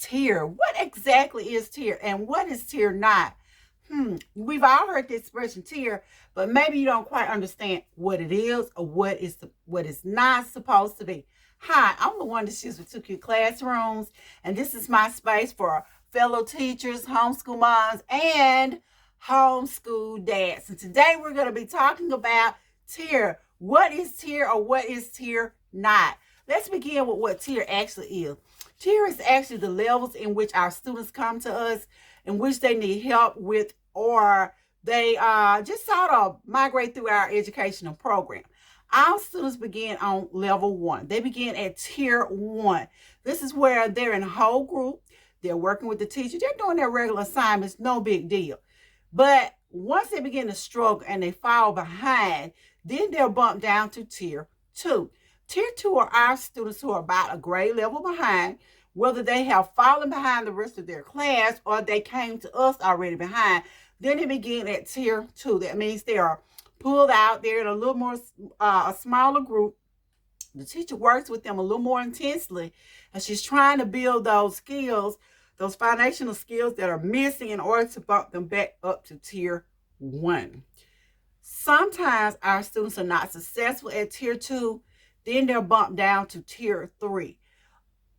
tier. What exactly is tier and what is tier not? We've all heard the expression tier, but maybe you don't quite understand what it is or what is not supposed to be. Hi, I'm the one that shoots with 2Q Classrooms, and this is my space for fellow teachers, homeschool moms, and homeschool dads. And today we're going to be talking about tier. What is tier or what is tier not? Let's begin with what tier actually is. Tier is actually the levels in which our students come to us, in which they need help with, or they just sort of migrate through our educational program. Our students begin on level 1. They begin at tier 1. This is where they're in a whole group. They're working with the teacher. They're doing their regular assignments. No big deal. But once they begin to struggle and they fall behind, then they're bumped down to tier 2. Tier 2 are our students who are about a grade level behind, whether they have fallen behind the rest of their class or they came to us already behind. Then they begin at tier 2. That means they are pulled out. They're in a little more, a smaller group. The teacher works with them a little more intensely, and she's trying to build those skills, those foundational skills that are missing in order to bump them back up to tier 1. Sometimes our students are not successful at tier 2. Then they're bumped down to tier 3.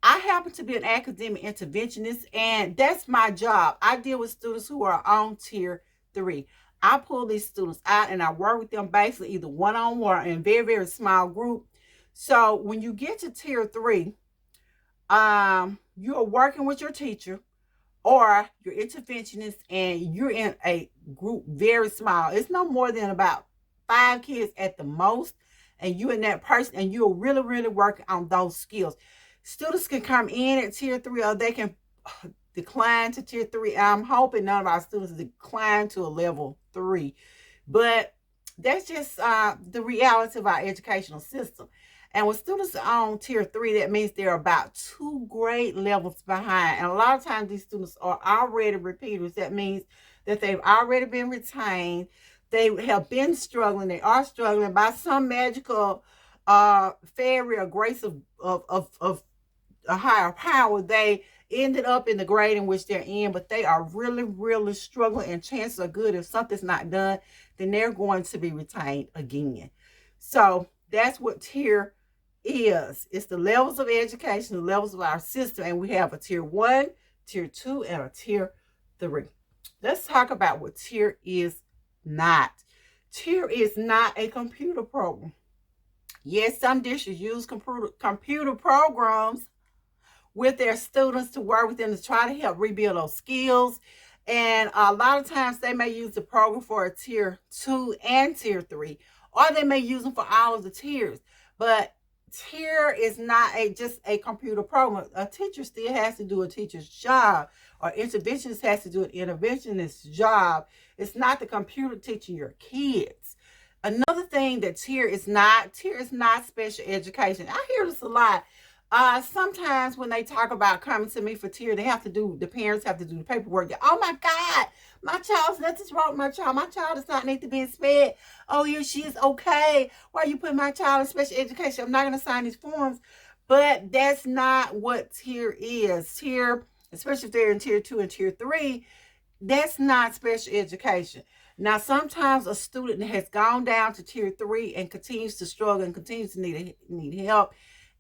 I happen to be an academic interventionist, and that's my job. I deal with students who are on tier 3. I pull these students out and I work with them basically either one-on-one in a very, very small group. So when you get to tier 3, you're working with your teacher or your interventionist, and you're in a group very small. It's no more than about 5 kids at the most, and you and that person, and you're really, really working on those skills. Students can come in at tier 3 or they can decline to tier 3. I'm hoping none of our students decline to a level 3. But that's just the reality of our educational system. And when students are on tier 3, that means they're about 2 grade levels behind. And a lot of times these students are already repeaters. That means that they've already been retained. They have been struggling. They are struggling by some magical fairy or grace of a higher power. They ended up in the grade in which they're in, but they are really, really struggling, and chances are good if something's not done, then they're going to be retained again. So that's what tier is. It's the levels of education, the levels of our system, and we have a tier 1, tier 2, and a tier 3. Let's talk about what tier is not. Tier is not a computer program. Yes, some districts use computer programs with their students to work with them to try to help rebuild those skills. And a lot of times they may use the program for a tier 2 and tier 3, or they may use them for all of the tiers. But tier is not just a computer program. A teacher still has to do a teacher's job, or interventionist has to do an interventionist's job. It's not the computer teaching your kids. Another thing that tier is not special education. I hear this a lot. Sometimes when they talk about coming to me for tier, the parents have to do the paperwork. Oh my God, my child's nothing's wrong with my child. My child does not need to be sped. Oh, she is okay. Why are you putting my child in special education? I'm not going to sign these forms. But that's not what tier is. Tier, especially if they're in tier 2 and tier 3, that's not special education. Now, sometimes a student has gone down to tier 3 and continues to struggle and continues to need help.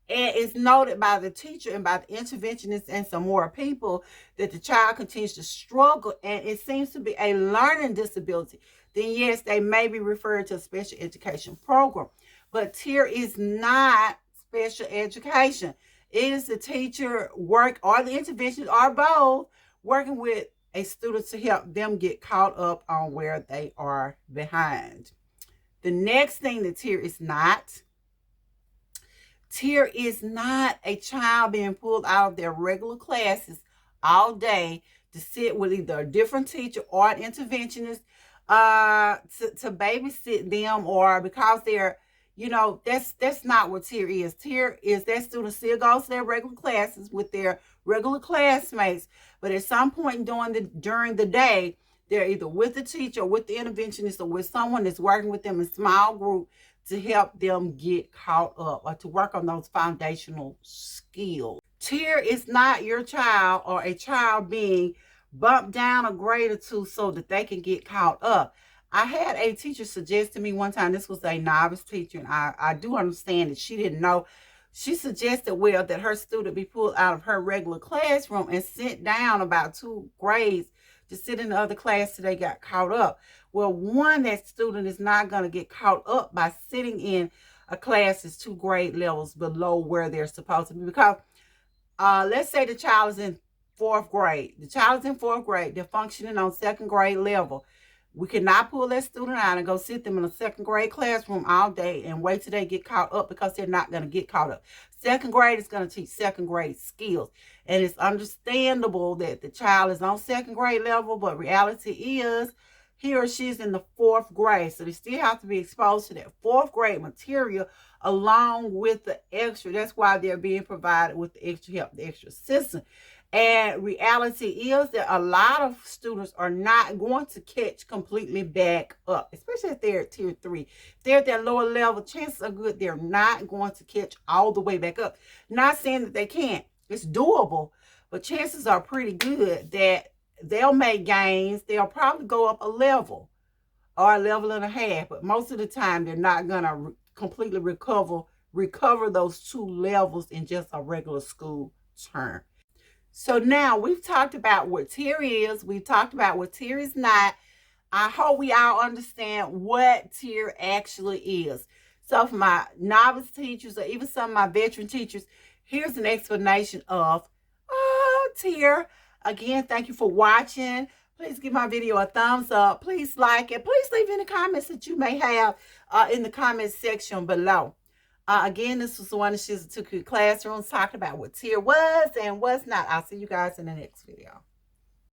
And it's noted by the teacher and by the interventionist and some more people that the child continues to struggle and it seems to be a learning disability. Then yes, they may be referred to a special education program. But tier is not special education. It is the teacher work or the interventionist or both working with a student to help them get caught up on where they are behind. The next thing that tier is not a child being pulled out of their regular classes all day to sit with either a different teacher or an interventionist to babysit them, or because they're, that's not what tier is. Tier is that student still goes to their regular classes with their regular classmates, but at some point during the day, they're either with the teacher or with the interventionist or with someone that's working with them in small group to help them get caught up or to work on those foundational skills. Tier is not your child or a child being bumped down a grade or two so that they can get caught up. I had a teacher suggest to me one time, this was a novice teacher, and I do understand that she didn't know. She suggested, well, that her student be pulled out of her regular classroom and sent down about 2 grades to sit in the other class till they got caught up. Well, one, that student is not going to get caught up by sitting in a class that's 2 grade levels below where they're supposed to be. Because let's say the child is in 4th grade. The child is in 4th grade. They're functioning on 2nd grade level. We cannot pull that student out and go sit them in a 2nd grade classroom all day and wait till they get caught up, because they're not going to get caught up. 2nd grade is going to teach 2nd grade skills. And it's understandable that the child is on 2nd grade level, but reality is he or she is in the 4th grade. So they still have to be exposed to that 4th grade material along with the extra. That's why they're being provided with the extra help, the extra assistance. And reality is that a lot of students are not going to catch completely back up, especially if they're at tier 3. If they're at that lower level, chances are good they're not going to catch all the way back up. Not saying that they can't. It's doable, but chances are pretty good that they'll make gains. They'll probably go up a level or a level and a half, but most of the time they're not going to completely recover those 2 levels in just a regular school term. So now we've talked about what tier is. We've talked about what tier is not. I hope we all understand what tier actually is. So for my novice teachers or even some of my veteran teachers, here's an explanation of tier. Again, thank you for watching. Please give my video a thumbs up. Please like it. Please leave any comments that you may have in the comments section below. Again, this was one of Shiza2Q Classrooms talking about what tier was and was not. I'll see you guys in the next video.